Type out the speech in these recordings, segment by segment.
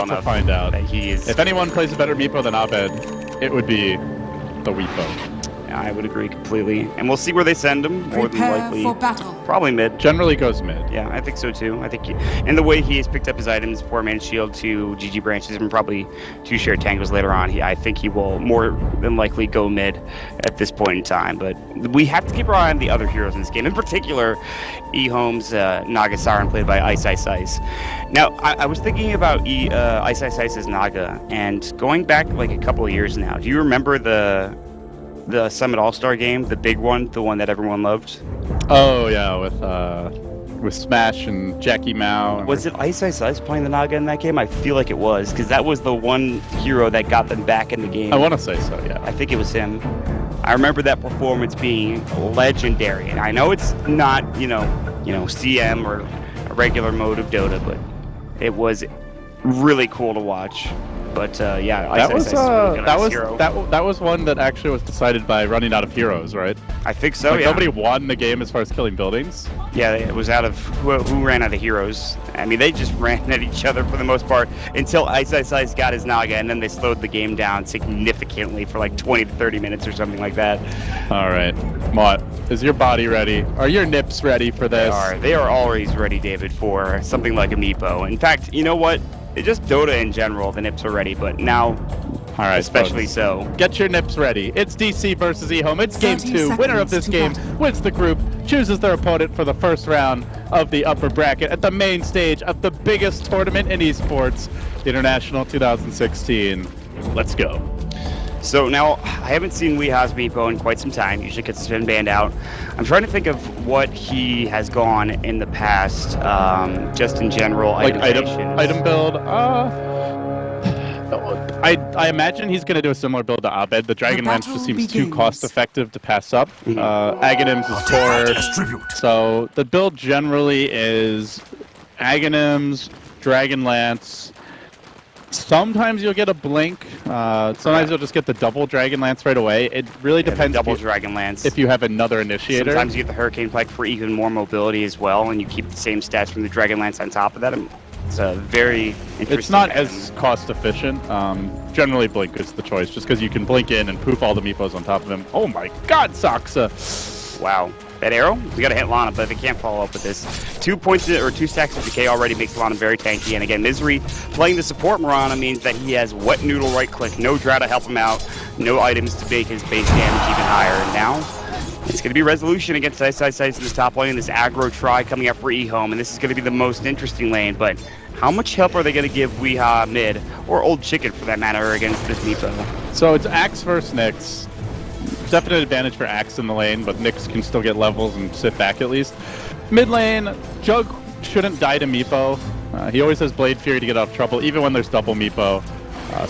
about to find out. That he is. If anyone plays a better Meepo than Abed, it would be the Weepo. I would agree completely. And we'll see where they send him. More than likely, for battle. probably mid. Generally goes mid. Yeah, I think so too. I think, and the way he has picked up his items, 4-man shield, 2 GG branches, and probably 2 shared tangos later on, I think he will more than likely go mid at this point in time. But we have to keep our eye on the other heroes in this game. In particular, EHOME's Naga Siren, played by iceiceice. Now, I was thinking about iceiceice's Naga, and going back like a couple of years now, do you remember the Summit All-Star game, the big one, the one that everyone loved? Oh yeah, with Smash and Jackie Mao. Was it iceiceice playing the Naga in that game? I feel like it was, because that was the one hero that got them back in the game. I want to say so, yeah. I think it was him. I remember that performance being legendary, and I know it's not, CM or a regular mode of Dota, but it was really cool to watch. But yeah, that was hero. that was one that actually was decided by running out of heroes, right? I think so. Like, yeah. Nobody won the game as far as killing buildings. Yeah, it was out of who ran out of heroes. I mean, they just ran at each other for the most part until iceiceice got his Naga, and then they slowed the game down significantly for like 20 to 30 minutes or something like that. All right, Mott, is your body ready? Are your nips ready for this? They are always ready, David, for something like a Meepo. In fact, you know what? It's just Dota in general, the nips are ready, but now, all right, especially folks, so. Get your nips ready. It's DC versus EHOME. It's game 2. Winner of this game wins the group, chooses their opponent for the first round of the upper bracket at the main stage of the biggest tournament in esports, International 2016. Let's go. So now, I haven't seen Weeha's Meepo in quite some time. Usually gets his band out. I'm trying to think of what he has gone in the past, just in general. Like item build. I imagine he's going to do a similar build to Abed. The Dragon Lance just seems too cost effective to pass up. Aghanims is core. So the build generally is Aghanims, Dragon Lance. Sometimes you'll get a blink. Sometimes you'll just get the double Dragon Lance right away. It really depends. Double Dragon Lance. If you have another initiator. Sometimes you get the Hurricane Pike for even more mobility as well, and you keep the same stats from the Dragon Lance on top of that. It's a very interesting. It's not as cost efficient. Generally, blink is the choice, just because you can blink in and poof all the Meepos on top of him. Oh my God, Saksa! Wow. That arrow? We gotta hit Lana, but if it can't follow up with this. 2 points or 2 stacks of decay already makes Lana very tanky. And again, Misery playing the support Mirana means that he has wet noodle right click, no Drow to help him out, no items to make his base damage even higher. And now it's gonna be resolution against iceiceice in the top lane, this aggro try coming up for EHOME, and this is gonna be the most interesting lane. But how much help are they gonna give Weeha mid, or Old Chicken for that matter, against this Meepo? So it's Axe versus Nyx. Definite advantage for Axe in the lane, but Nyx can still get levels and sit back at least. Mid lane, Jug shouldn't die to Meepo. He always has Blade Fury to get out of trouble, even when there's double Meepo.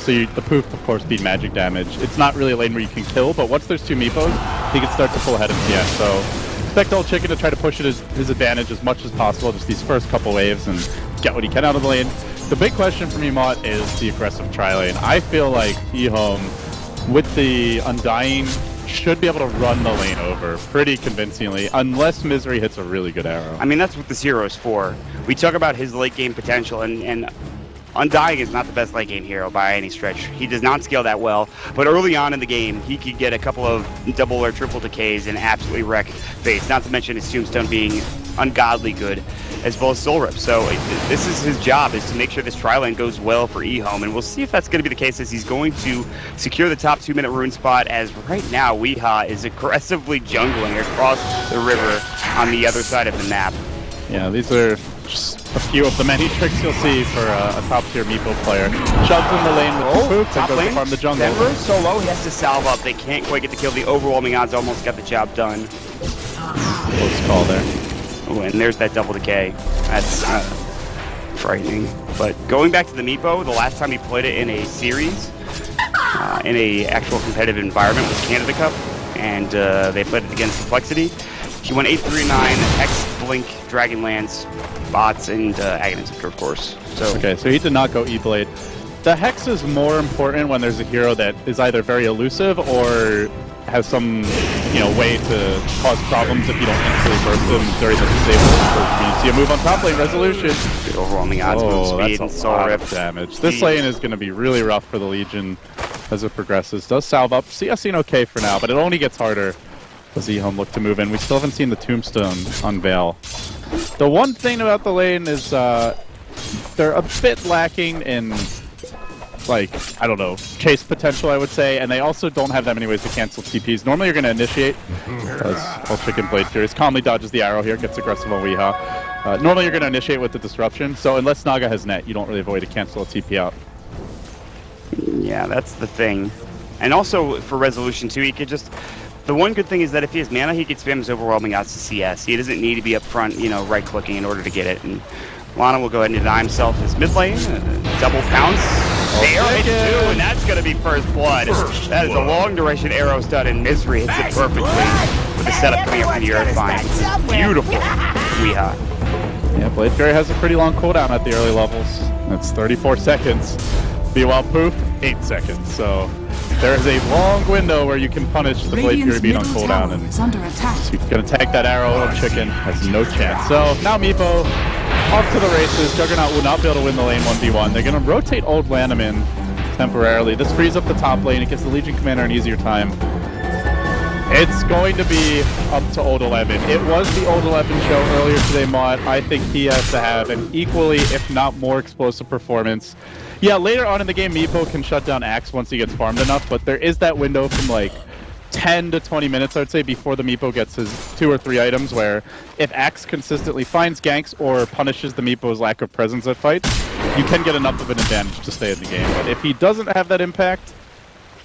The poof, of course, beat magic damage. It's not really a lane where you can kill, but once there's 2 Meepos, he can start to pull ahead in CS. So expect Old Chicken to try to push it his advantage as much as possible, just these first couple waves, and get what he can out of the lane. The big question for me, Mott, is the aggressive tri-lane. I feel like EHOME, with the Undying, should be able to run the lane over pretty convincingly, unless Misery hits a really good arrow. I mean, that's what this hero is for. We talk about his late game potential, and Undying is not the best late game hero by any stretch. He does not scale that well, but early on in the game, he could get a couple of double or triple decays and absolutely wreck face, not to mention his Tombstone being ungodly good, as well as Soul Rip. So this is his job, is to make sure this tri-lane goes well for EHOME, and we'll see if that's going to be the case, as he's going to secure the top 2-minute rune spot, as right now Weeha is aggressively jungling across the river on the other side of the map. Yeah, these are just a few of the many tricks you'll see for a top-tier Meepo player. Shoves in the lane with the poof and goes to farm the jungle. Denver solo, he has to salve up. They can't quite get the kill. The overwhelming odds almost got the job done. Close call there. Oh, and there's that double decay. That's frightening. But going back to the Meepo, the last time he played it in a series, in a actual competitive environment, was Canada Cup, and they played it against Complexity. He went 8-3-9, X, Blink, Dragon Lance, bots, and Aghanims, of course. So okay, so he did not go E-Blade. The Hex is more important when there's a hero that is either very elusive or has some, way to cause problems if you don't instantly burst them during the disable. You see a move on top lane, Resolution. Good overwhelming odds, move speed, and soul rip damage. This lane is going to be really rough for the Legion as it progresses. Does salve up. CS seen okay for now, but it only gets harder as EHOME look to move in. We still haven't seen the Tombstone unveil. The one thing about the lane is they're a bit lacking in, I don't know, chase potential, I would say, and they also don't have that many ways to cancel TPs. Normally you're going to initiate, as Old Chicken Blade Furious calmly dodges the arrow here, gets aggressive on Weehaw. Normally you're going to initiate with the disruption, so unless Naga has net, you don't really have a way to cancel a TP out. Yeah, that's the thing. And also, for Resolution too, he could just... The one good thing is that if he has mana, he can spam his overwhelming odds to CS. He doesn't need to be up front, right-clicking in order to get it. And Lana will go ahead and deny himself his mid lane. Double pounce. There hits two, and that's going to be first blood. That is a long duration arrow stud, and Misery hits it perfectly with the setup coming up from the Earthbind. Beautiful. Weehaw. Yeah, Blade Fury has a pretty long cooldown at the early levels. That's 34 seconds. Be-While Poof, 8 seconds. So there's a long window where you can punish the Blade Fury being on cooldown. And so he's going to tag that arrow. Old Chicken has no chance. So now Meepo off to the races. Juggernaut will not be able to win the lane 1v1. They're going to rotate Old Lanaman temporarily. This frees up the top lane. It gives the Legion Commander an easier time. It's going to be up to Old 11. It was the Old 11 show earlier today, Maud. I think he has to have an equally, if not more, explosive performance. Yeah, later on in the game, Meepo can shut down Axe once he gets farmed enough, but there is that window from 10 to 20 minutes, I would say, before the Meepo gets his 2 or 3 items, where if Axe consistently finds ganks or punishes the Meepo's lack of presence at fights, you can get enough of an advantage to stay in the game. But if he doesn't have that impact,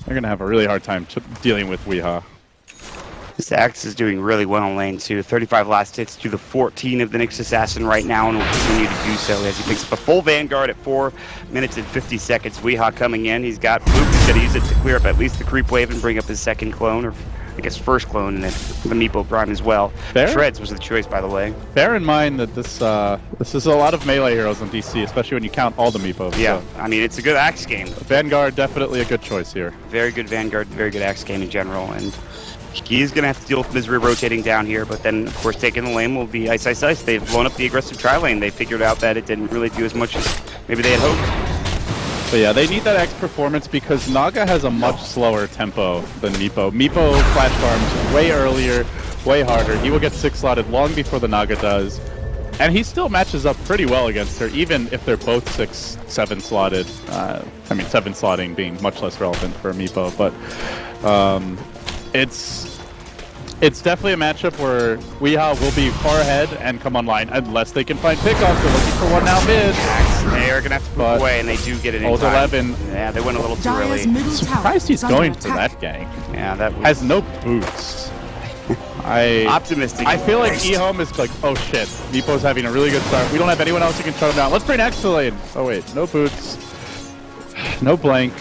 they're going to have a really hard time dealing with Weehaw. This Axe is doing really well in lane 2. 35 last hits to the 14 of the Nyx Assassin right now, and will continue to do so as he picks up a full Vanguard at 4 minutes and 50 seconds. Weehaw coming in. He's got Bloop. He's going to use it to clear up at least the creep wave and bring up his second clone, or I guess first clone, and then the Meepo Prime as well. Shreds was the choice, by the way. Bear in mind that this is a lot of melee heroes in DC, especially when you count all the Meepos. Yeah, so. I mean, it's a good Axe game. Vanguard, definitely a good choice here. Very good Vanguard, very good Axe game in general, and he's going to have to deal with Misery rotating down here, but then, of course, taking the lane will be iceiceice. They've blown up the aggressive tri-lane. They figured out that it didn't really do as much as maybe they had hoped. But yeah, they need that X performance because Naga has a much slower tempo than Meepo. Meepo flash farms way earlier, way harder. He will get 6-slotted long before the Naga does. And he still matches up pretty well against her, even if they're both 6-7 slotted. 7 slotting being much less relevant for Meepo, but it's definitely a matchup where Weehaw will be far ahead and come online unless they can find pickoff. They're looking for one now mid. They are going to have to move away, and they do get it in Old time. 11. Yeah, they went a little too early. Surprised he's going for that gank. Yeah, that was... Has no boots. Optimistic. I feel like EHOME is like, oh shit, Meepo's having a really good start. We don't have anyone else who can shut him down. Let's bring Axe to the lane. Oh wait, no boots. No blank.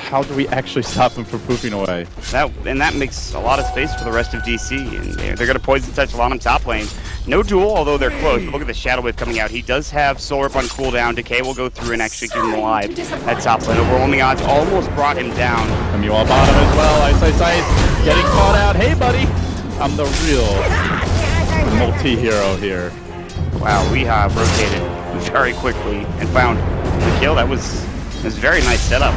How do we actually stop him from pooping away? That makes a lot of space for the rest of DC, and they're going to poison touch a lot on top lane. No duel, although they're close. But look at the Shadow Wave coming out. He does have Soul Rip on cooldown. Decay will go through and actually keep him alive at top lane. Overwhelming odds almost brought him down. And you all bottom as well. iceiceice getting caught out. Hey, buddy. I'm the real multi-hero here. Wow, Weehaw rotated very quickly and found the kill. That was a very nice setup.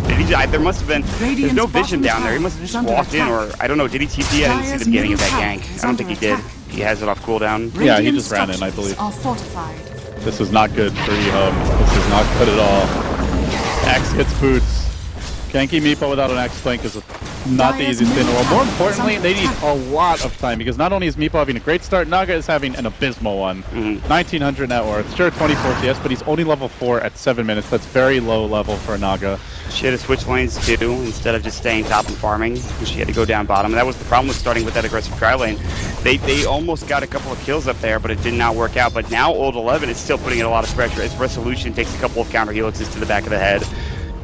There must have been, there's no vision down there. He must have just walked in, or I don't know, did he TP? I didn't see the beginning of that gank. I don't think he did. He has it off cooldown. Yeah, he just ran in, I believe. This is not good for EHOME. This is not good at all. Axe hits boots. Ganky Meepo without an Axe flank is not the easiest thing in the world. More importantly, they need a lot of time because not only is Meepo having a great start, Naga is having an abysmal one. 1900 net worth. Sure, 24 CS, but he's only level 4 at 7 minutes. That's very low level for a Naga. She had to switch lanes too, instead of just staying top and farming. She had to go down bottom. And that was the problem with starting with that aggressive tri-lane. They almost got a couple of kills up there, but it did not work out. But now Old 11 is still putting in a lot of pressure. Its Resolution takes a couple of counter helixes to the back of the head.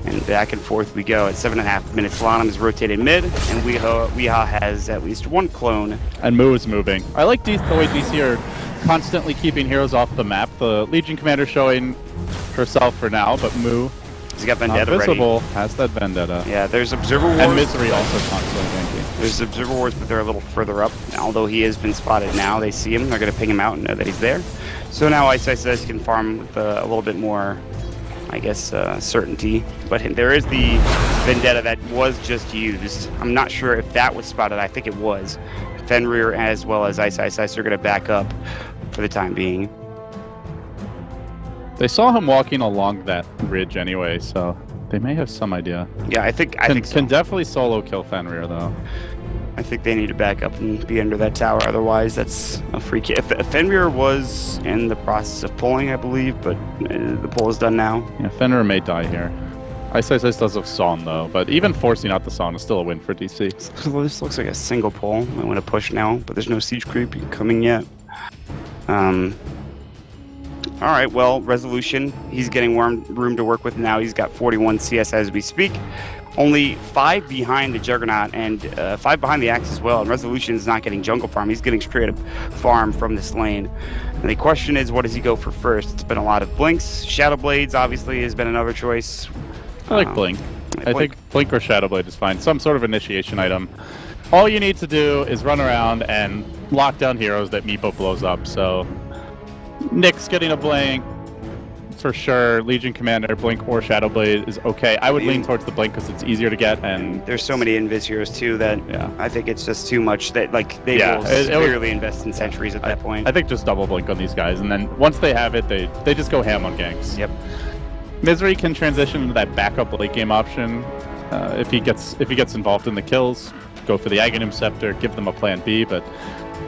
And back and forth we go at 7.5 minutes. Lanham is rotated mid, and Weehaw has at least one clone. And Moo is moving. I like the way DC are constantly keeping heroes off the map. The Legion Commander showing herself for now, but Moo He's got Not Vendetta ready. visible. Has that Vendetta. Yeah, there's Observer Wars. And Misery also constantly ganking. There's Observer Wars, but they're a little further up. Although he has been spotted now, they see him. They're going to ping him out and know that he's there. So now iceiceice can farm with a little bit more, I guess, certainty. But there is the Vendetta that was just used. I'm not sure if that was spotted. I think it was. Fenrir as well as iceiceice are going to back up for the time being. They saw him walking along that ridge anyway, so they may have some idea. Yeah, I think so. Can definitely solo kill Fenrir though. I think they need to back up and be under that tower. Otherwise, that's a free kill. If Fenrir was in the process of pulling, I believe, but the pull is done now. Yeah, Fenrir may die here. iceiceice does have Son though, but even forcing out the Son is still a win for DC. So this looks like a single pull. I want to push now, but there's no siege creep coming yet. All right, well, Resolution, he's getting room to work with now. He's got 41 CS as we speak. Only 5 behind the Juggernaut and 5 behind the Axe as well. And Resolution is not getting jungle farm. He's getting straight up farm from this lane. And the question is, what does he go for first? It's been a lot of Blinks. Shadow Blades, obviously, has been another choice. I like Blink. I think Blink or Shadow Blade is fine. Some sort of initiation item. All you need to do is run around and lock down heroes that Meepo blows up. So Nick's getting a Blink for sure. Legion Commander, Blink or Shadow Blade is okay. I would lean towards the Blink because it's easier to get, and there's so many Invis heroes too that I think it's just too much that they will severely invest in sentries at that point. I think just double Blink on these guys, and then once they have it, they just go ham on ganks. Yep. Misery can transition into that backup late game option if he gets involved in the kills. Go for the Aghanim Scepter, give them a plan B, but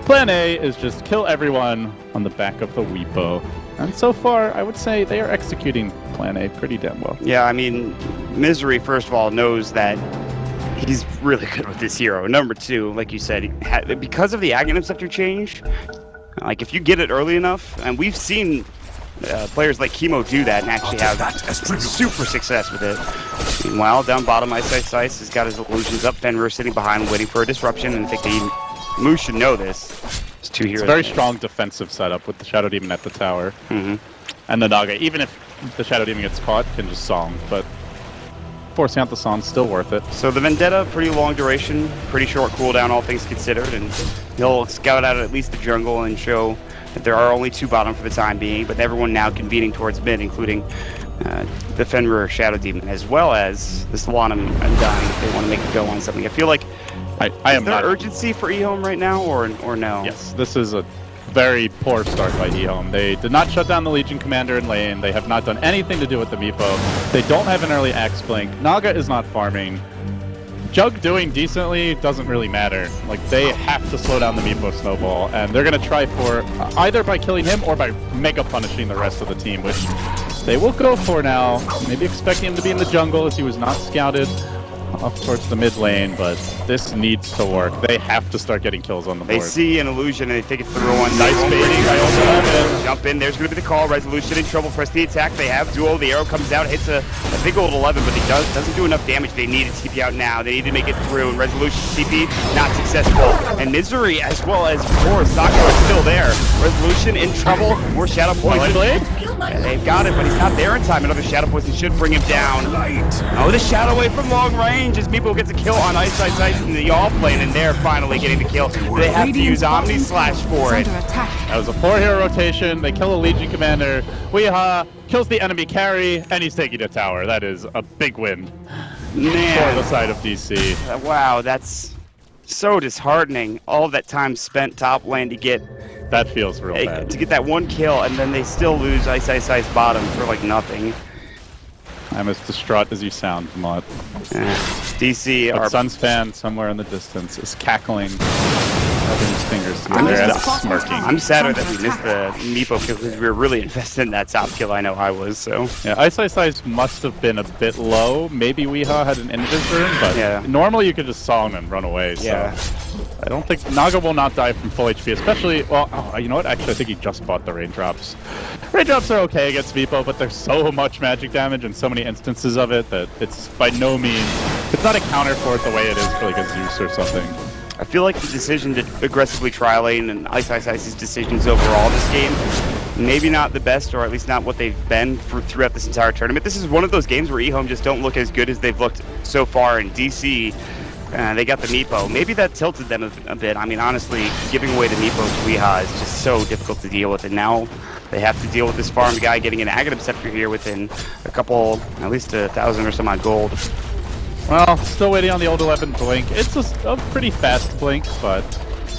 plan A is just kill everyone on the back of the Weepo. And so far, I would say they are executing plan A pretty damn well. Yeah, I mean, Misery, first of all, knows that he's really good with this hero. Number 2, like you said, because of the Aghanim Scepter change, like if you get it early enough, and we've seen players like Chemo do that and actually have super success with it. Meanwhile, down bottom, iceiceice has got his illusions up. Fenrir sitting behind, waiting for a disruption, and I think Moose should know this. It's 2 heroes. It's a very strong defensive setup with the Shadow Demon at the tower. And the Naga, even if the Shadow Demon gets caught, can just song, but forcing out the song's still worth it. So the Vendetta, pretty long duration, pretty short cooldown, all things considered, and he'll scout out at least the jungle and show that there are only 2 bottom for the time being, but everyone now convening towards mid, including the Fenrir Shadow Demon, as well as the Slanum Undying if they want to make a go on something. I feel like is there urgency for EHOME right now, or no? Yes, this is a very poor start by EHOME. They did not shut down the Legion Commander in lane. They have not done anything to do with the Meepo. They don't have an early Axe Blink. Naga is not farming. Jug doing decently doesn't really matter. Like, they have to slow down the Meepo snowball, and they're going to try for either by killing him or by mega punishing the rest of the team, which they will go for now. Maybe expecting him to be in the jungle as he was not scouted up towards the mid lane, but this needs to work. They have to start getting kills on the board. They see an illusion and they think it's the real one. Nice baiting by also Jump in, there's going to be the call. Resolution in trouble, press the attack. They have duo, the arrow comes out, hits a big old 11, but he doesn't do enough damage. They need to TP out now. They need to make it through, and Resolution TP, not successful. And Misery, as well as before, Sako is still there. Resolution in trouble, more Shadow Poison. Yeah, they've got it, but he's not there in time. Another Shadow Poison should bring him down. Oh, the Shadow Wave from long range as Meepo gets a kill on iceiceice in the off lane, and they're finally getting the kill. They have to use Omni Slash for it. That was a 4-hero rotation. They kill a Legion Commander. Weeha kills the enemy carry, and he's taking a tower. That is a big win for the side of DC. Wow, that's so disheartening. All of that time spent top lane to get that feels real bad. To get that 1 kill, and then they still lose iceiceice bottom for like nothing. I'm as distraught as you sound, Mott. DC but are... Sun's fan somewhere in the distance is cackling, rubbing his fingers together, smirking. I'm sadder that we missed the Meepo kill because we were really invested in that top kill. I know I was, so... Yeah, iceiceice must have been a bit low. Maybe Weeha had an invis rune, but normally you could just song and run away, so... I don't think Naga will not die from full HP, especially, well, you know what? Actually, I think he just bought the raindrops. Raindrops are okay against Meepo, but there's so much magic damage and so many instances of it that it's by no means, it's not a counter for it the way it is for like a Zeus or something. I feel like the decision to aggressively try lane and iceiceice's decisions overall in this game maybe not the best, or at least not what they've been throughout this entire tournament. This is one of those games where EHOME just don't look as good as they've looked so far in DC. They got the Meepo. Maybe that tilted them a bit. I mean, honestly, giving away the Meepo to EHA is just so difficult to deal with, and now they have to deal with this farm guy getting an Aghanim Scepter here within a couple, at least 1,000 or some odd gold. Well, still waiting on the old 11 blink. It's a pretty fast blink, but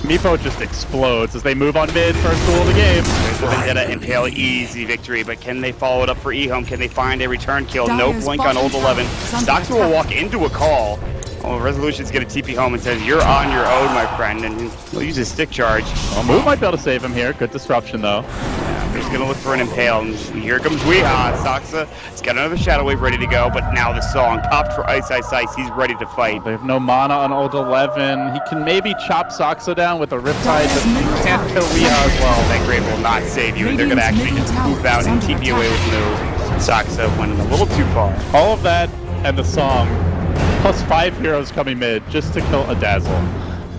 Meepo just explodes as they move on mid, first duel of the game. There's the Vendetta Impale, easy victory, but can they follow it up for EHOME? Can they find a return kill? No blink on old 11. Stoxa will walk into a call. Well, Resolution's going to TP home and says, "You're on your own, my friend," and he'll use his stick charge. Well, Move might be able to save him here. Good disruption, though. Yeah, he's going to look for an Impale, and here comes Weeha. Stoxa, he's got another Shadow Wave ready to go, but now the song popped for iceiceice. He's ready to fight. They have no mana on old 11. He can maybe chop Stoxa down with a Riptide, but he can't kill Weeha as well. That grade will not save you, and they're going to actually just move out and TP away with Move. Stoxa went a little too far. All of that and the song, plus 5 heroes coming mid just to kill a Dazzle.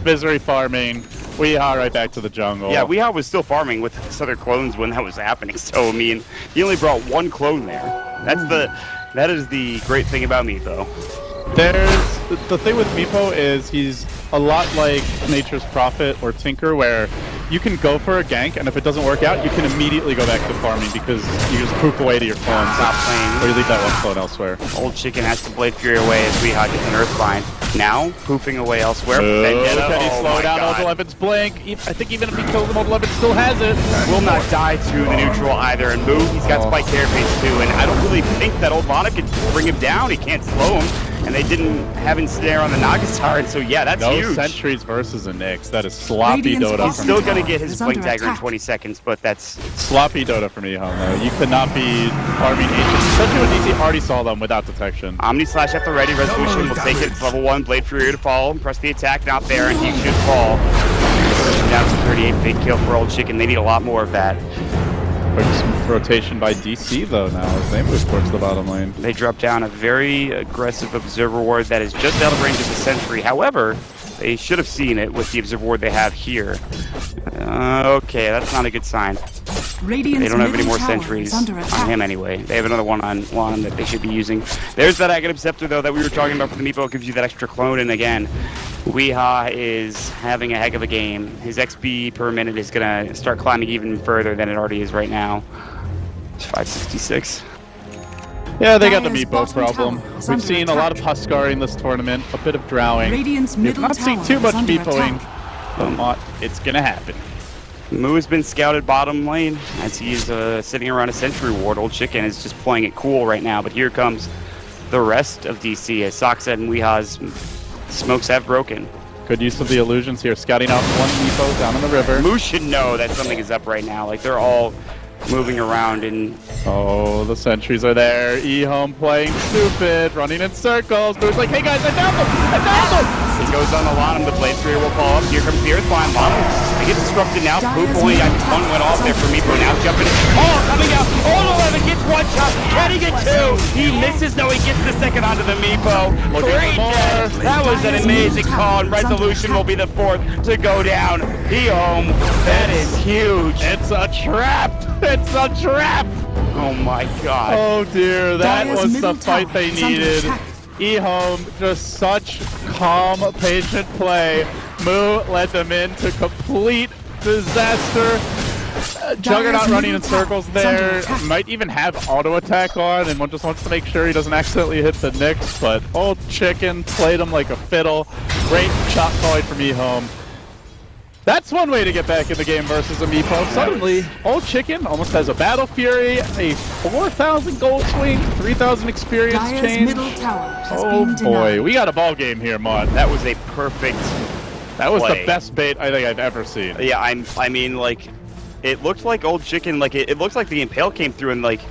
Misery farming, Weeha right back to the jungle. Yeah, Weeha was still farming with his other clones when that was happening, so I mean, he only brought 1 clone there. That is the great thing about Meepo. The thing with Meepo is he's a lot like Nature's Prophet or Tinker, where you can go for a gank, and if it doesn't work out, you can immediately go back to farming because you just poof away to your clones. Stop playing. Or you leave that one clone elsewhere. Old Chicken has to Blade Fury away as Weeha gets an Earthbind. Now, poofing away elsewhere. Can he slow down Old 11's blink? I think even if he kills him, Old 11 still has it. Will not die to the neutral either, and Move, he's got Spike Carapace too, and I don't really think that Old Mana could bring him down. He can't slow him. And they didn't have him snare on the Naga Siren, so yeah, that's huge. No sentries versus a Nyx. That is sloppy Dota. He's still going to get his Blink Dagger in 20 seconds, but that's... Sloppy Dota from EHOME, though. You could not be farming Ancients, especially when DC already saw them without detection. Omni Slash at the ready. Resolution will take it. It's level 1. Blade Fury to fall. Press the attack, not there, and he should fall. Down to 38. Big kill for Old Chicken. They need a lot more of that. Quick rotation by DC, though, now, as they move towards the bottom lane. They drop down a very aggressive Observer Ward that is just out of range of the Sentry. However, they should have seen it with the Observer Ward they have here. Okay, that's not a good sign. They don't have any more sentries on him anyway. They have another one on Juan that they should be using. There's that Aghanim Scepter, though, that we were talking about for the Meepo. It gives you that extra clone, and again, Weeha is having a heck of a game. His XP per minute is going to start climbing even further than it already is right now. It's 566. Yeah, they got the Meepo problem. We've seen a lot of Huskaring this tournament, a bit of drowning. We've not seen too much Meepoing, but it's going to happen. Moo has been scouted bottom lane as he is sitting around a Sentry Ward. Old Chicken is just playing it cool right now, but here comes the rest of DC as Stoxa and Weeha's smokes have broken. Good use of the illusions here, scouting out one Meepo down in the river. Moo should know that something is up right now. Like, they're all moving around and... Oh, the sentries are there. EHOME playing stupid, running in circles. Moo's like, hey guys, I found them! I found them! He goes on the Lanham, the Blade Fury will fall up. Here comes the Earthbind. Lanham, he gets disrupted now. Poop only got one went off there for Meepo. Now jumping. Oh, coming out. Old 11 gets one shot. Can he get 2? He misses. No, he gets the second onto the Meepo. Great death. That was an amazing call, and Resolution will be the 4th to go down. EHOME, that is huge. It's a trap! It's a trap! Oh my god. Oh dear, that was the fight they needed. EHOME, just such calm, patient play. Moo led them into complete disaster. Juggernaut running in circles there. Might even have auto attack on, and one just wants to make sure he doesn't accidentally hit the Nyx, but Old Chicken played him like a fiddle. Great shot calling from EHOME. That's one way to get back in the game versus a Meepo. Suddenly, Old Chicken almost has a Battle Fury, a 4,000 gold swing, 3,000 experience change. Oh boy, we got a ball game here, Mon. That was a perfect That was play. the best bait I think I've ever seen. Yeah, I mean, like, it looked like Old Chicken, like, it looks like the Impale came through and, like,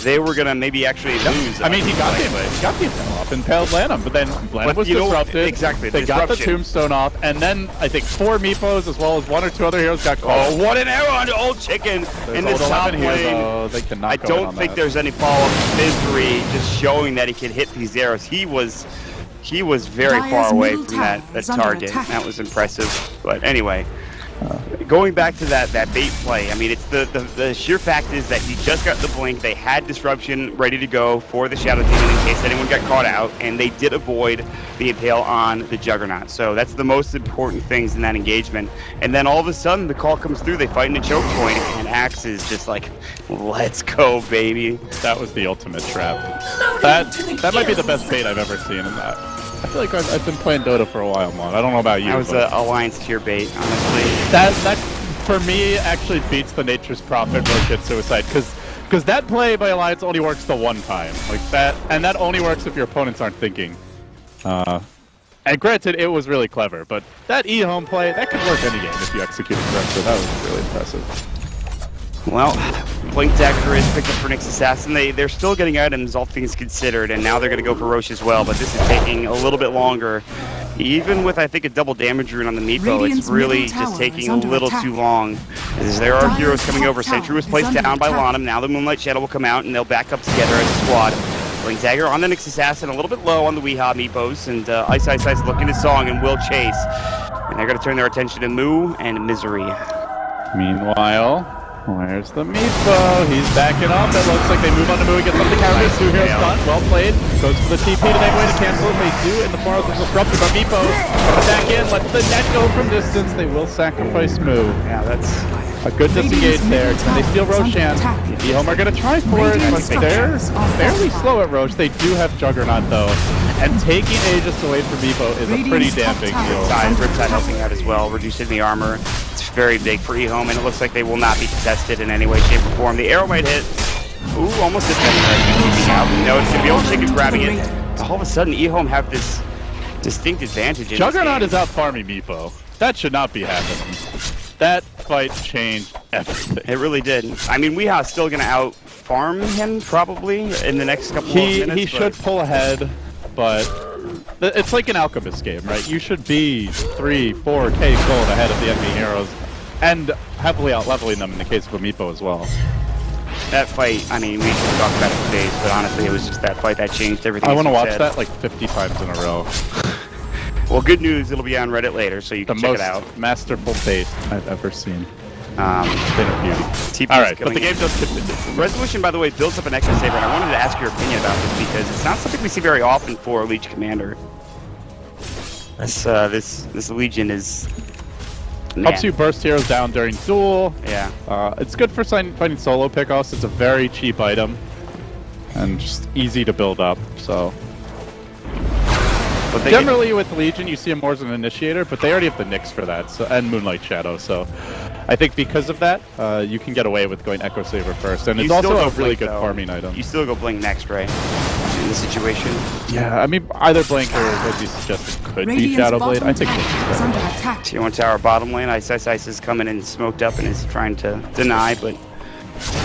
they were gonna maybe actually lose. I mean, he got the Impale off, impaled Lanham, but then Lanham was disrupted. Exactly, they got the Tombstone off, and then I think 4 Meepos as well as 1 or 2 other heroes got caught. Oh, what an error on Old Chicken in the top lane. They cannot I don't think there's any follow-up. Misery just showing that he can hit these arrows. He was very far away from that target. That was impressive. But anyway, Going back to that bait play, I mean, it's the sheer fact is that he just got the blink. They had disruption ready to go for the Shadow Demon in case anyone got caught out, and they did avoid the impale on the Juggernaut. So that's the most important things in that engagement. And then all of a sudden, the call comes through. They fight in a choke point, and Axe is just like, "Let's go, baby!" That was the ultimate trap. That might be the best bait I've ever seen in that. I feel like I've been playing Dota for a while, Mon. I don't know about you. That was an Alliance tier bait, honestly. That for me actually beats the Nature's Prophet Rocket Suicide because that play by Alliance only works the one time like that, and that only works if your opponents aren't thinking. And granted, it was really clever, but that EHOME play that could work any game if you execute it correctly. That was really impressive. Well, Blink Dagger is picked up for Nyx Assassin. They're still getting items, all things considered, and now they're going to go for Roche as well, but this is taking a little bit longer. Even with, I think, a double damage rune on the Meepo, it's really just taking a little too long. As there are heroes coming over. Sentry was placed down by Lanham. Now the Moonlight Shadow will come out, and they'll back up together as a squad. Blink Dagger on the Nyx Assassin, a little bit low on the Weehaw Meepos, and iceiceice looking his song and will chase. And they're going to turn their attention to Moo and Misery. Meanwhile, where's the Meepo? He's backing up. It looks like they move on to Moo. He gets up the counter. Two heroes stun. Well played. Goes for the TP to make way to cancel it. They do in the form of the disruptor, but Meepo back in. Let the net go from distance. They will sacrifice Moo. Yeah, that's a good disengage there. Can they steal Roshan? EHOME are going to try for it, but they're fairly slow at Roche. They do have Juggernaut, though. And taking Aegis away from Meepo is a pretty damn big deal. Riptide helping out as well, reducing the armor. It's very big for EHOME, and it looks like they will not be contested in any way, shape, or form. The arrow might hit. Ooh, almost hit them. No, it's going to be Overtaken grabbing it. All of a sudden, EHOME have this distinct advantage in Juggernaut is out farming Meepo. That should not be happening. That fight changed everything. It really did. I mean, Weeha's still going to out-farm him, probably, in the next couple of minutes. He should pull ahead, but it's like an Alchemist game, right? You should be 3, 4K gold ahead of the enemy heroes, and heavily out-leveling them in the case of a Meepo as well. That fight, I mean, we could talk about it for days, but honestly, it was just that fight that changed everything. I want to watch that like 50 times in a row. Well, good news, it'll be on Reddit later, so you can check it out. The most masterful bait I've ever seen. Been a beauty. Alright, but the game does continue. Resolution, by the way, builds up an Echo Saber, and I wanted to ask your opinion about this because it's not something we see very often for a Legion Commander. This Legion is... Helps you burst heroes down during duel. Yeah. It's good for finding solo pickoffs. It's a very cheap item. And just easy to build up, so... Generally with Legion, you see him more as an initiator, but they already have the Nyx for that, so, and Moonlight Shadow, so I think because of that, you can get away with going Echo Saber first, and it's also a really good farming item. You still go Blink next, right? In this situation? Yeah, I mean, either Blink or, as you suggested, could be Shadowblade. I think Blink is better. T1 tower bottom lane, iceiceice is coming in smoked up and is trying to deny, but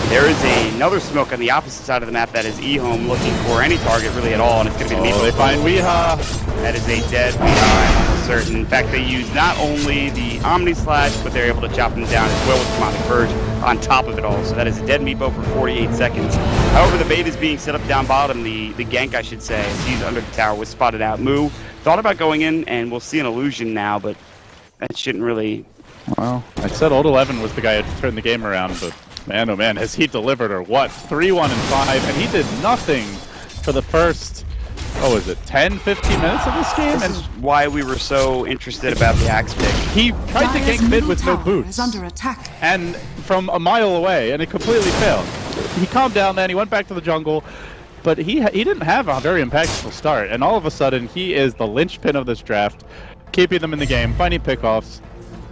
there is another smoke on the opposite side of the map that is EHOME looking for any target really at all, and it's going to be the Meepo. They find Weehaw. That is a dead Weehaw, I'm almost certain. In fact, they use not only the Omni Slash, but they're able to chop him down as well with Demonic Verge on top of it all. So that is a dead Meepo for 48 seconds. However, the bait is being set up down bottom, the gank, I should say, as he's under the tower, was spotted out. Moo thought about going in, and we'll see an illusion now, but that shouldn't really... Well, I said Old 11 was the guy who turned the game around, but... Man, oh man, has he delivered or what? 3-1 and 5, and he did nothing for the first, what was it, 10, 15 minutes of this game? This is why we were so interested about the Axe pick. He tried to gank mid with no boots, and from a mile away, and it completely failed. He calmed down then, he went back to the jungle, but he didn't have a very impactful start, and all of a sudden, he is the linchpin of this draft, keeping them in the game, finding pickoffs,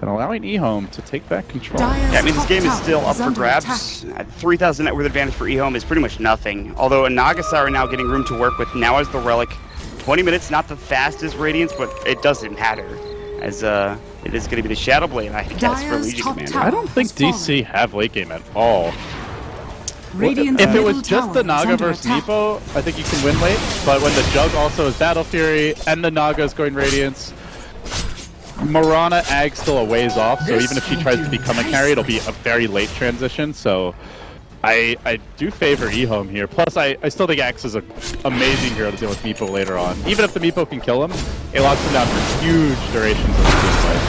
and allowing EHOME to take back control. Yeah, I mean, this game is still up for grabs. 3,000 net worth advantage for EHOME is pretty much nothing. Although a Naga Siren now getting room to work with now as the Relic. 20 minutes, not the fastest Radiance, but it doesn't matter. As it is going to be the Shadowblade, I guess, for Legion Commander. I don't think DC have late game at all. If it was just the Naga versus Meepo, I think you can win late. But when the Jug also is Battle Fury and the Naga is going Radiance, Mirana Ag's still a ways off, so even if she tries to become a carry, it'll be a very late transition, so I do favor EHOME here. Plus, I still think Axe is an amazing hero to deal with Meepo later on. Even if the Meepo can kill him, it locks him down for huge durations of the team fight.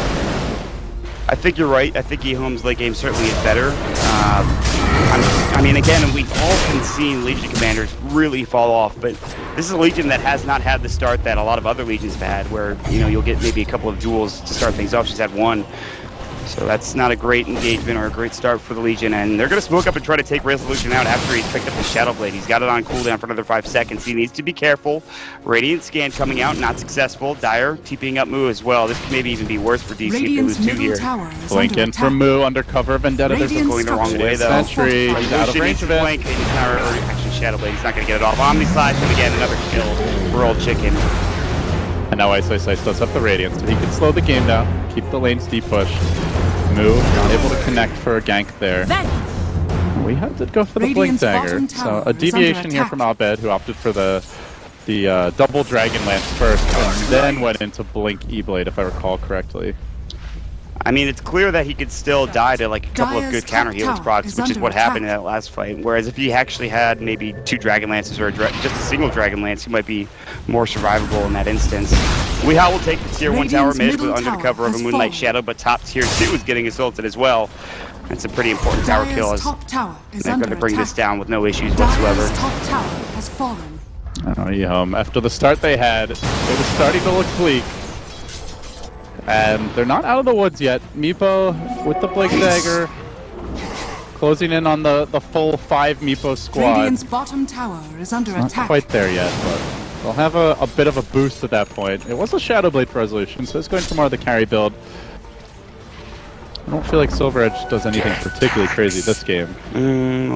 I think you're right. I think EHOME's late game certainly is better. I mean, again, we've often seen Legion commanders really fall off, but this is a Legion that has not had the start that a lot of other Legions have had, where, you know, you'll get maybe a couple of duels to start things off. She's had one. So that's not a great engagement or a great start for the Legion, and they're going to smoke up and try to take Resolution out after he's picked up the Shadow Blade. He's got it on cooldown for another 5 seconds. He needs to be careful. Radiant Scan coming out, not successful. Dire TPing up Moo as well. This could maybe even be worse for DC if they lose 2 here. Blink in from Moo, undercover Vendetta. They're still going the wrong way, though. Sentry, he's out of range of it. Blank, actually, Shadow Blade, he's not going to get it off. Omni Slash him again, another kill for Old Chicken. And now iceiceice does have the Radiance, so he can slow the game down, keep the lanes deep pushed. Moo, not able to connect for a gank there. We had to go for the Blink Dagger, so a deviation here from Abed, who opted for the double Dragon Lance first, and then went into Blink E-Blade, if I recall correctly. I mean, it's clear that he could still die to like a couple of good counter helix procs, which is what happened in that last fight. Whereas if he actually had maybe 2 Dragon Lances or just a single Dragon Lance, he might be more survivable in that instance. Weehaw will take the tier 1 tower mid under the cover of a Moonlight Shadow, but top tier 2 is getting assaulted as well. That's a pretty important tower kill, as they're going to bring this down with no issues whatsoever. I don't know, after the start they had, it was starting to look bleak. And they're not out of the woods yet. Meepo with the Blink Dagger, closing in on the full 5 Meepo squad. Radiant's bottom tower is under Not attack. quite there yet, but they'll have a bit of a boost at that point. It was a Shadow Blade for Resolution, so it's going for more of the carry build. I don't feel like Silver Edge does anything particularly crazy this game.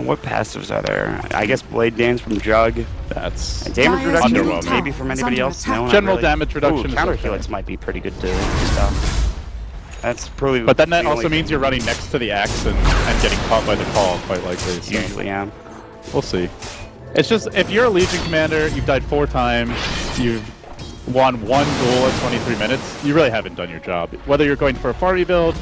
What passives are there? I guess Blade Dance from Jug. That's And damage reduction underwhelming. maybe from anybody else? No, not General really. damage reduction Ooh, is counter okay. helix might be pretty good to stuff. That's probably. But then that the also only means you're running next to the axe and getting caught by the call, quite likely. So usually, yeah. we'll see. It's just, if you're a Legion commander, you've died 4 times, you've won 1 duel in 23 minutes, you really haven't done your job. Whether you're going for a farmy build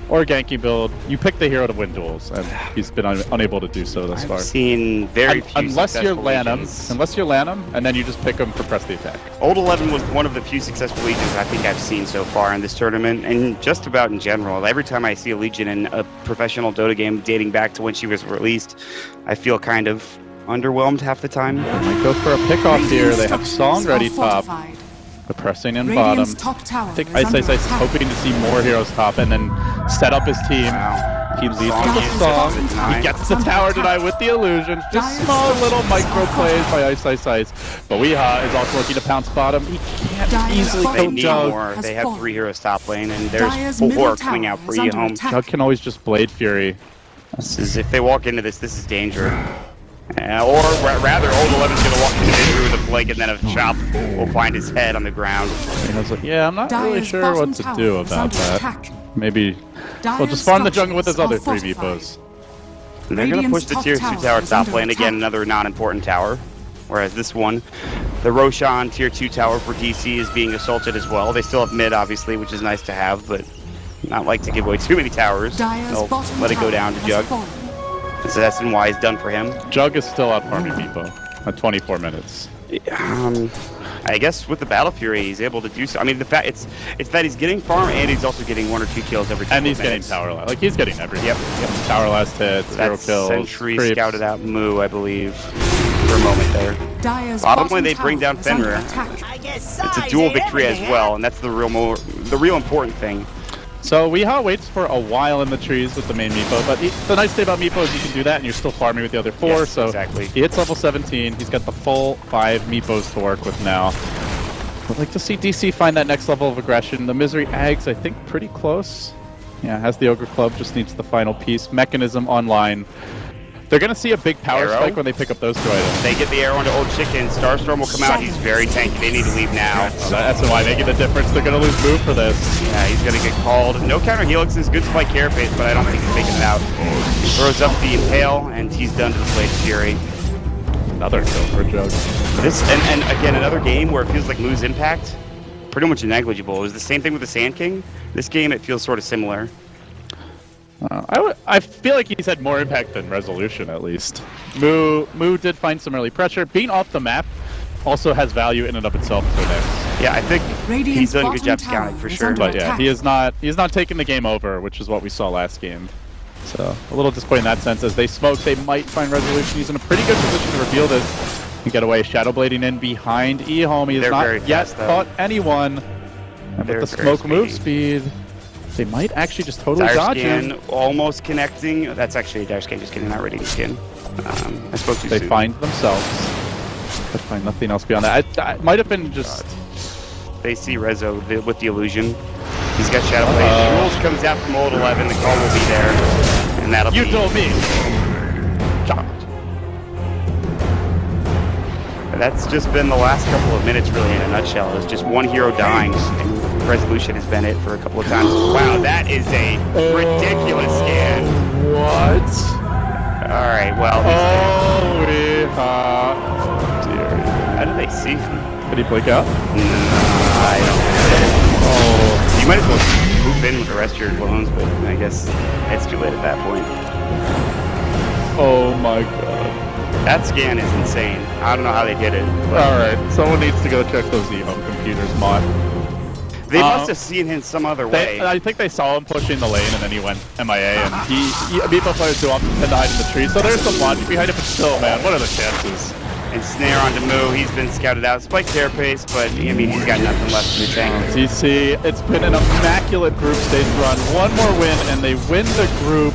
or a ganky build, you pick the hero to win duels, and he's been unable to do so thus far. I've seen very few unless you're successful Lanham, Legions. and then you just pick him for press the attack. Old 11 was one of the few successful Legions I think I've seen so far in this tournament, and just about in general. Every time I see a Legion in a professional Dota game dating back to when she was released, I feel kind of underwhelmed half the time. Might go for a pickoff here. They have Song ready top. The pressing in bottom. I think iceiceice is hoping to see more heroes top and then set up his team. Wow. He leads with the Song. He gets the tower denied with the illusion. Just small little micro plays by iceiceice. But Weehaw is also looking to pounce bottom. He can't easily They kill need Jug. more. They have 3 heroes top lane, and there's 4 coming out for EHOME. Jug can always just Blade Fury. This is, if they walk into this is danger. Or rather, Old 11's going to walk into this with a blink and then a chop will find his head on the ground. And I was like, yeah, I'm not really sure what to do about that. Maybe we'll just farm the jungle with his other 3 Meepos. They're going to push the tier 2 tower top lane again, another non-important tower. Whereas this one, the Roshan tier 2 tower for DC is being assaulted as well. They still have mid, obviously, which is nice to have, but not like to give away too many towers. They'll let it go down to Jug. So that's why it's done for him. Jug is still out farming Meepo at 24 minutes. I guess with the Battle Fury, he's able to do so. I mean, the fact it's that he's getting farm and he's also getting 1 or 2 kills every couple And he's of minutes. getting tower last. Like, he's getting everything. Yep. Tower last hit, 0 That kills. Sentry creeps. scouted out Moo, I believe, for a moment there. Bottom lane, they bring down Fenrir. It's a dual victory as well, and that's the real important thing. So Weehaw waits for a while in the trees with the main Meepo, but the nice thing about Meepo is you can do that and you're still farming with the other 4, Yes, so exactly. he hits level 17, he's got the full 5 Meepos to work with now. I'd like to see DC find that next level of aggression. The Misery Ags, I think, pretty close. Yeah, has the Ogre Club, just needs the final piece. Mechanism online. They're going to see a big power Arrow. spike when they pick up those 2 items. They get the arrow into Old Chicken. Starstorm will come out. He's very tanky. They need to leave now. So that's why making the difference. They're going to lose move for this. Yeah, he's going to get called. No counter helixes. Good spike carapace, but I don't think he's making it out. He throws up the Impale, and he's done to the Blade Fury. Another kill for Jug. This and again, another game where it feels like Moo's impact pretty much negligible. It was the same thing with the Sand King. This game, it feels sort of similar. I feel like he's had more impact than Resolution, at least. Moo did find some early pressure. Being off the map also has value in and of itself for Nyx. Yeah, I think he's Radiant's done a good bottom job scouting for tower is sure. under But yeah, attack. he's not taking the game over, which is what we saw last game. So a little disappointing in that sense. As they smoke, they might find resolution. He's in a pretty good position to reveal this and get away. Shadow blading in behind EHOME. He has not yet caught anyone. And with the smoke move speed, they might actually just totally dodge him. Almost connecting. That's actually a dire scan just getting out ready to skin. I spoke too They soon. find themselves. They find nothing else beyond that. It might have been just. They see Rezo with the illusion. He's got Shadow Blade. Rules comes out from old 11. The call will be there, and that'll You be. told me. That's just been the last couple of minutes, really, in a nutshell. It's just one hero dying, and resolution has been it for a couple of times. Wow, that is a ridiculous scan. What? All right, well. Dear. How did they see him? Did he blink out? I don't know. Oh, you might as well move in with the rest of your clones, but I guess it's too late at that point. Oh my god. That scan is insane. I don't know how they did it. Alright, someone needs to go check those EHOME computers, mod. They must have seen him some other way. I think they saw him pushing the lane and then he went MIA, and Meepo players do often tend to hide in the tree, so there's some logic behind it, but still, man, what are the chances? And Snare on Demu, he's been scouted out. Spike carapace, but I mean, he's got nothing left in the tank. TC, it's been an immaculate group stage run. One more win, and they win the group.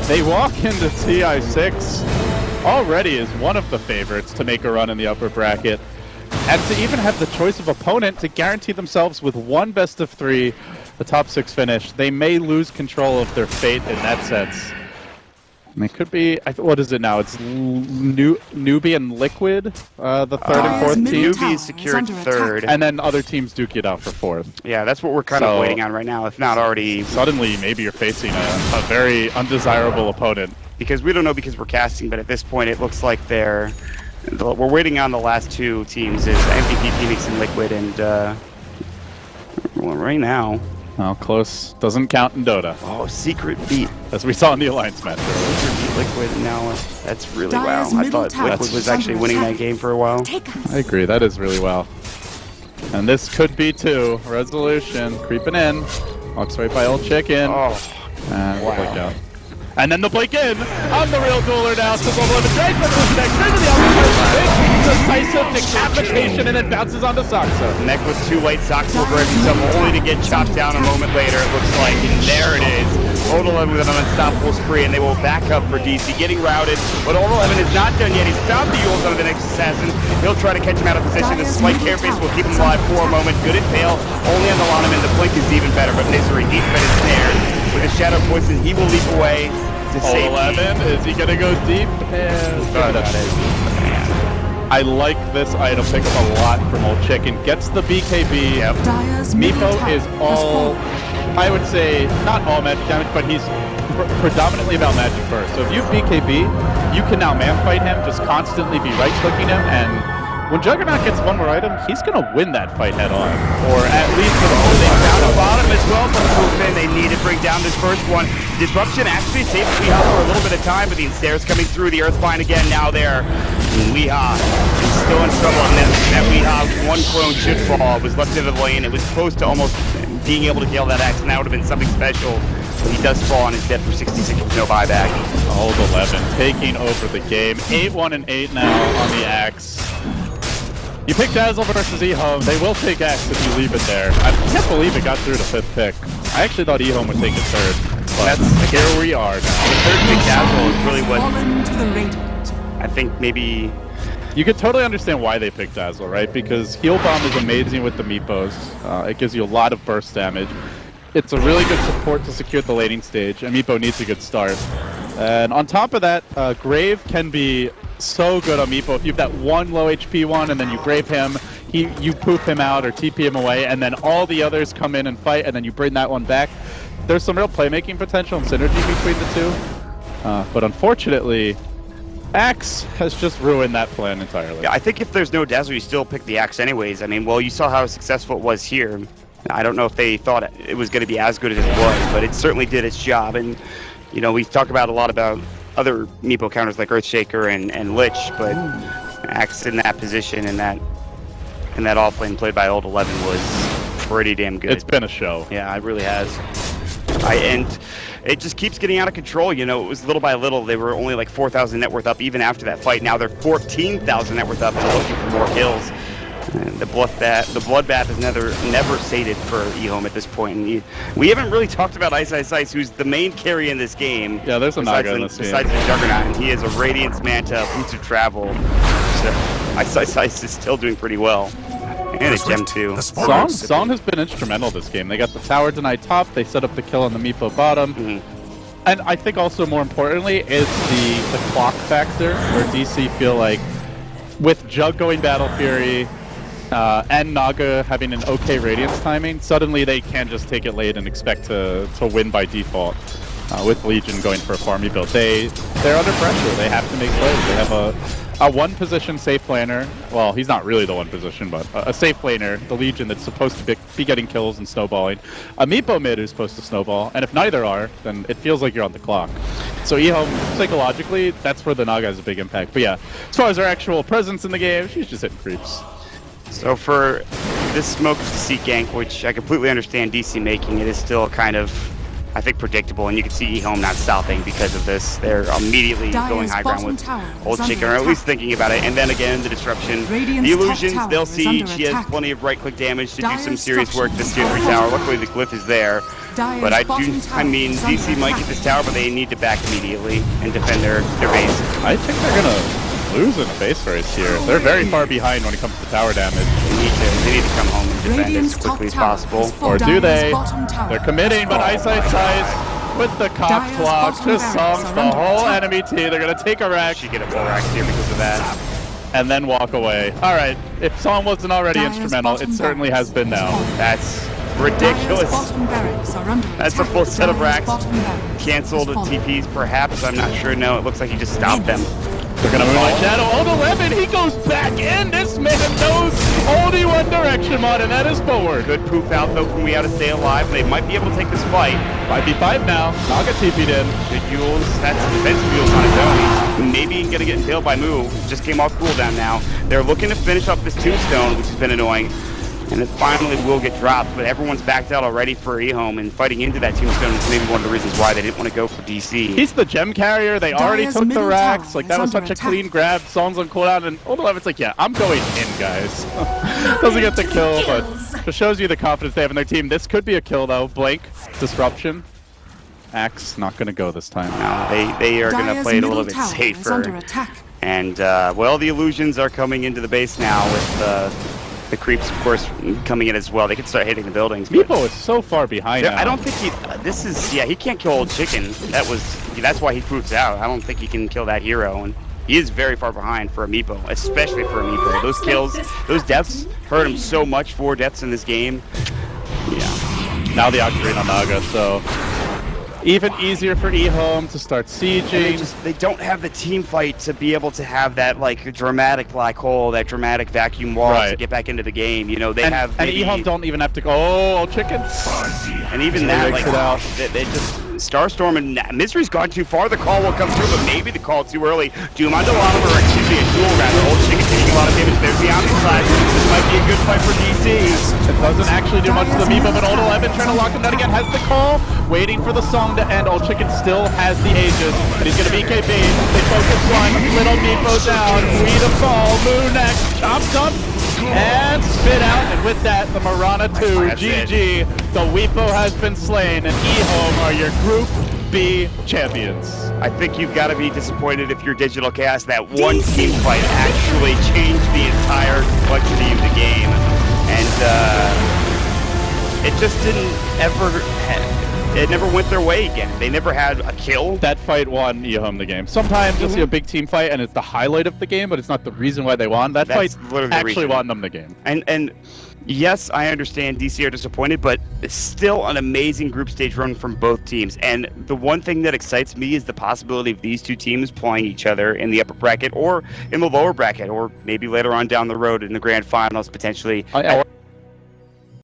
They walk into TI6 already as one of the favorites to make a run in the upper bracket, and to even have the choice of opponent to guarantee themselves with one best of 3, the top 6 finish. They may lose control of their fate in that sense. And it could be, what is it now? It's Newbie and Liquid, the third and fourth team. Newbie secured third. And then other teams duke it out for fourth. Yeah, that's what we're kind of waiting on right now, if not already. Suddenly, maybe you're facing a very undesirable opponent. Because we don't know because we're casting, but at this point it looks like we're waiting on the last 2 teams, is MVP Phoenix and Liquid, and well, right now. Oh, close. Doesn't count in Dota. Oh, Secret beat. As we saw in the Alliance match. Secret beat Liquid, and now that's really Dyer's wow. I middle thought tower Liquid was is actually under winning attack. that game for a while. I agree, that is really well. And this could be 2. Resolution creeping in. Walks right by old chicken. Oh, And wow. blink out. And then the blink in on the real dueler now. So level 11 Drake versus next. Straight to the outside. Decisive decapitation, and it bounces onto Saxo. Neck was too late. Saxo will grab himself only to get chopped down a moment later, it looks like. And there it is. Old 11 with an unstoppable spree, and they will back up for DC. Getting routed, but Old 11 is not done yet. He's found the Yules under the next assassin. He'll try to catch him out of position. The slight carapace will keep him alive for a moment. Good at fail. Only on the Lonham, and the blink is even better. But Misery, deep in his snare. With a shadow poison, he will leap away to save 11, is he gonna go deep? I like this item pickup a lot from Old Chicken. Gets the BKB. Dyer's middle Meepo tower is has all, fallen. I would say, not all magic damage, but he's predominantly about magic first. So if you have BKB, you can now man fight him, just constantly be right clicking him, and when Juggernaut gets one more item, he's gonna win that fight head on. Or at least for the whole thing down the bottom as well for the movement. They need to bring down this first one. Disruption actually saved Weehaw for a little bit of time, but the ensnares coming through the Earthbind again now there. Weehaw is still in trouble, and that Weehaw one clone should fall. It was left into the lane. It was close to almost being able to kill that axe, and that would have been something special. But he does fall and is dead for 66 with no buyback. Old 11 taking over the game. 8-1 and 8 now on the axe. You pick Dazzle versus EHOME. They will take Axe if you leave it there. I can't believe it got through to 5th pick. I actually thought EHOME would take it 3rd. But here we are now. The third pick Dazzle is really what Fallen to the Radiant. I think maybe. You could totally understand why they picked Dazzle, right? Because Heal Bomb is amazing with the Meepos. It gives you a lot of burst damage. It's a really good support to secure the laning stage, and Meepo needs a good start. And on top of that, Grave can be so good on Meepo. If you have that one low HP one and then you Grave him, you poof him out or TP him away, and then all the others come in and fight, and then you bring that one back. There's some real playmaking potential and synergy between the two. But unfortunately, Axe has just ruined that plan entirely. Yeah, I think if there's no Dazzle, you still pick the Axe anyways. I mean, well, you saw how successful it was here. I don't know if they thought it was going to be as good as it was, but it certainly did its job. And, you know, we talk about a lot about other Meepo counters like Earthshaker and Lich, but Axe in that position and that and that off lane played by Old 11 was pretty damn good. It's been a show. Yeah, it really has. And it just keeps getting out of control. You know, it was little by little. They were only like 4,000 net worth up even after that fight. Now they're 14,000 net worth up and looking for more kills. And the bloodbath is never sated for EHOME at this point. And we haven't really talked about iceiceice, who's the main carry in this game. Yeah, there's a Naga in this game. Besides the Juggernaut, and he has a Radiance Manta, Boots of Travel. So iceiceice is still doing pretty well. And a gem too. Song has been instrumental this game. They got the tower denied top. They set up the kill on the Meepo bottom. And I think also more importantly is the clock factor, where DC feel like with Jug going Battle Fury and Naga having an okay Radiance timing, suddenly they can just take it late and expect to win by default. With Legion going for a farmy build, they're under pressure. They have to make plays. They have a one position safe laner. Well, he's not really the one position, but a safe laner, the Legion, that's supposed to be getting kills and snowballing. A Meepo mid who's supposed to snowball, and if neither are, then it feels like you're on the clock. So EHOME, psychologically, that's where the Naga has a big impact. But yeah, as far as her actual presence in the game, she's just hitting creeps. So for this smoke to seek gank, which I completely understand DC making, it is still kind of, I think, predictable, and you can see EHOME not stopping because of this. They're immediately going high ground with Old Chicken, or at least thinking about it. And then again, the disruption, the illusions, they'll see she has plenty of right-click damage to do some serious work this tier 3 tower. Luckily, the glyph is there. But I mean, DC might get this tower, but they need to back immediately and defend their base. I think they're gonna lose in the base race here. They're very far behind when it comes to tower damage. They need to come home and defend as quickly as possible. Or do they? They're committing, but iceiceice with the cock block just songs the whole enemy team. They're gonna take a rack. She get a full rack here because of that. And then walk away. Alright, if Song wasn't already instrumental, it certainly has been now. That's ridiculous. That's a full set of racks. Canceled TPs, perhaps. I'm not sure. No, it looks like he just stopped them. They're gonna move on Shadow. Old 11, he goes back in. This man knows only one direction, Mod, and that is forward. Good poof out though from We Ought to Stay Alive. They might be able to take this fight. 5v5 now. Naga TP'd in. Good Yules. That's defensive Yules on his own. He's maybe gonna get impaled by Moo. Just came off cooldown now. They're looking to finish up this tombstone, which has been annoying. And it finally will get dropped, but everyone's backed out already for EHOME, and fighting into that tombstone is maybe one of the reasons why they didn't want to go for DC. He's the gem carrier. They already took the racks. Like, that was such a clean grab. Song's on cooldown, and Old 11's like, yeah, I'm going in, guys. Doesn't get the kill, but just shows you the confidence they have in their team. This could be a kill, though. Blink, disruption. Axe not going to go this time. No, they are going to play it a little bit safer. And, well, the illusions are coming into the base now with the creeps, of course, coming in as well. They can start hitting the buildings. Meepo is so far behind now. I don't think he can't kill Old Chicken. That's why he proofs out. I don't think he can kill that hero, and he is very far behind for a Meepo, especially for a Meepo. Those kills, those deaths hurt him so much. 4 deaths in this game. Yeah. Now the Octarine on Naga, so even easier for EHOME to start sieging. They don't have the team fight to be able to have that like dramatic black hole, that dramatic vacuum wall to get back into the game. You know, they have. And EHOME don't even have to go. Oh, Chicken. And even that, like, they just Starstorm and Misery's gone too far. The call will come through, but maybe the call too early. Doom onto Lava, or excuse me, a duel rather. Old Chicken taking a lot of damage. There's the Omni side. This might be a good fight for DC. It doesn't actually do much to the Meepo, but Old 11 trying to lock him down again. Has the call, waiting for the song to end. Old Chicken still has the Aegis, but he's going to BKB. They focus one. Little Meepo down. We the fall. Moo next. Chopped up. And spit out, and with that, the Marana 2, GG. The Weepo has been slain, and EHOME are your Group B champions. I think you've got to be disappointed if you're Digital Chaos. That one team fight actually changed the entire complexity of the game, and it just didn't ever. It never went their way again. They never had a kill. That fight won EHOME the game. Sometimes you'll see a big team fight and it's the highlight of the game, but it's not the reason why they won. That fight actually won them the game. And yes, I understand DC are disappointed, but it's still an amazing group stage run from both teams. And the one thing that excites me is the possibility of these two teams playing each other in the upper bracket or in the lower bracket, or maybe later on down the road in the grand finals potentially.